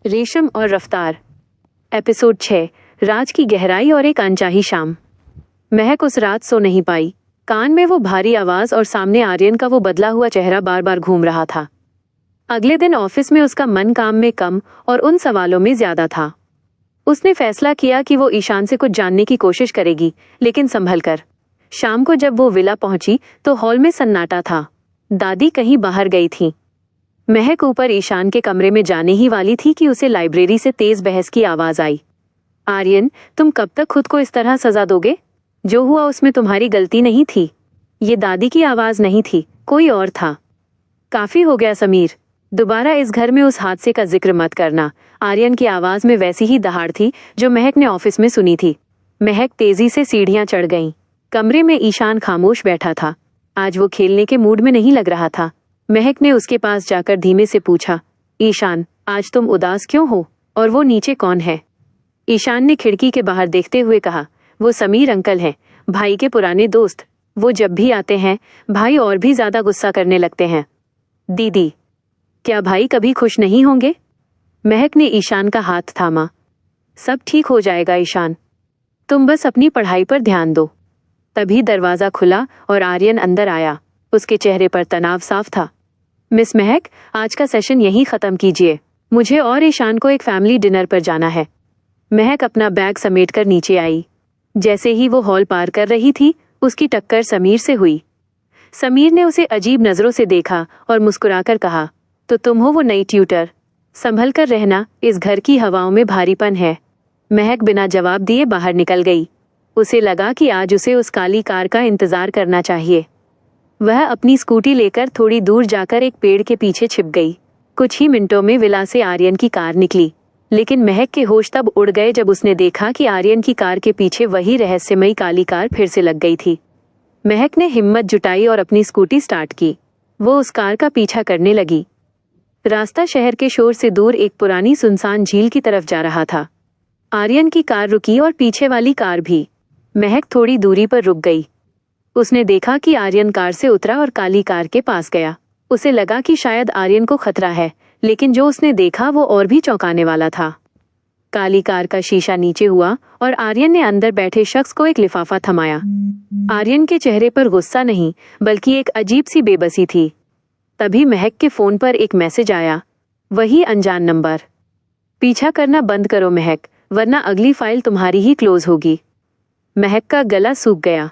रेशम और रफ्तार। एपिसोड 6। राज की गहराई और एक अनचाही शाम। महक उस रात सो नहीं पाई। कान में वो भारी आवाज और सामने आर्यन का वो बदला हुआ चेहरा बार बार घूम रहा था। अगले दिन ऑफिस में उसका मन काम में कम और उन सवालों में ज्यादा था। उसने फैसला किया कि वो ईशान से कुछ जानने की कोशिश करेगी, लेकिन संभल कर। शाम को जब वो विला पहुंची तो हॉल में सन्नाटा था। दादी कहीं बाहर गई थी। महक ऊपर ईशान के कमरे में जाने ही वाली थी कि उसे लाइब्रेरी से तेज बहस की आवाज आई। आर्यन, तुम कब तक खुद को इस तरह सजा दोगे? जो हुआ उसमें तुम्हारी गलती नहीं थी। ये दादी की आवाज नहीं थी, कोई और था। काफी हो गया समीर, दोबारा इस घर में उस हादसे का जिक्र मत करना। आर्यन की आवाज में वैसी ही दहाड़ थी जो महक ने ऑफिस में सुनी थी। महक तेजी से सीढ़ियां चढ़ गईं। कमरे में ईशान खामोश बैठा था। आज वो खेलने के मूड में नहीं लग रहा था। महक ने उसके पास जाकर धीमे से पूछा, ईशान, आज तुम उदास क्यों हो? और वो नीचे कौन है? ईशान ने खिड़की के बाहर देखते हुए कहा, वो समीर अंकल हैं, भाई के पुराने दोस्त। वो जब भी आते हैं भाई और भी ज्यादा गुस्सा करने लगते हैं। दीदी, क्या भाई कभी खुश नहीं होंगे? महक ने ईशान का हाथ थामा। सब ठीक हो जाएगा ईशान, तुम बस अपनी पढ़ाई पर ध्यान दो। तभी दरवाजा खुला और आर्यन अंदर आया। उसके चेहरे पर तनाव साफ था। मिस महक, आज का सेशन यहीं खत्म कीजिए। मुझे और ईशान को एक फैमिली डिनर पर जाना है। महक अपना बैग समेटकर नीचे आई। जैसे ही वो हॉल पार कर रही थी, उसकी टक्कर समीर से हुई। समीर ने उसे अजीब नजरों से देखा और मुस्कुराकर कहा, तो तुम हो वो नई ट्यूटर? संभल कर रहना, इस घर की हवाओं में भारीपन है। महक बिना जवाब दिए बाहर निकल गई। उसे लगा कि आज उसे उस काली कार का इंतजार करना चाहिए। वह अपनी स्कूटी लेकर थोड़ी दूर जाकर एक पेड़ के पीछे छिप गई। कुछ ही मिनटों में विला से आर्यन की कार निकली, लेकिन महक के होश तब उड़ गए जब उसने देखा कि आर्यन की कार के पीछे वही रहस्यमयी काली कार फिर से लग गई थी। महक ने हिम्मत जुटाई और अपनी स्कूटी स्टार्ट की। वो उस कार का पीछा करने लगी। रास्ता शहर के शोर से दूर एक पुरानी सुनसान झील की तरफ जा रहा था। आर्यन की कार रुकी और पीछे वाली कार भी। महक थोड़ी दूरी पर रुक गई। उसने देखा कि आर्यन कार से उतरा और काली कार के पास गया। उसे लगा कि शायद आर्यन को खतरा है, लेकिन जो उसने देखा वो और भी चौंकाने वाला था। काली कार का शीशा नीचे हुआ और आर्यन ने अंदर बैठे शख्स को एक लिफाफा थमाया। आर्यन के चेहरे पर गुस्सा नहीं, बल्कि एक अजीब सी बेबसी थी। तभी महक के फोन पर एक मैसेज आया, वही अनजान नंबर। पीछा करना बंद करो महक, वरना अगली फाइल तुम्हारी ही क्लोज होगी। महक का गला सूख गया।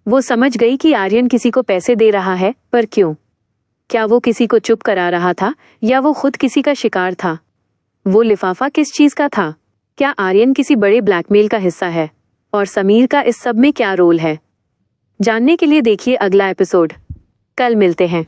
वो समझ गई कि आर्यन किसी को पैसे दे रहा है, पर क्यों? क्या वो किसी को चुप करा रहा था या वो खुद किसी का शिकार था? वो लिफाफा किस चीज का था? क्या आर्यन किसी बड़े ब्लैकमेल का हिस्सा है? और समीर का इस सब में क्या रोल है? जानने के लिए देखिए अगला एपिसोड। कल मिलते हैं।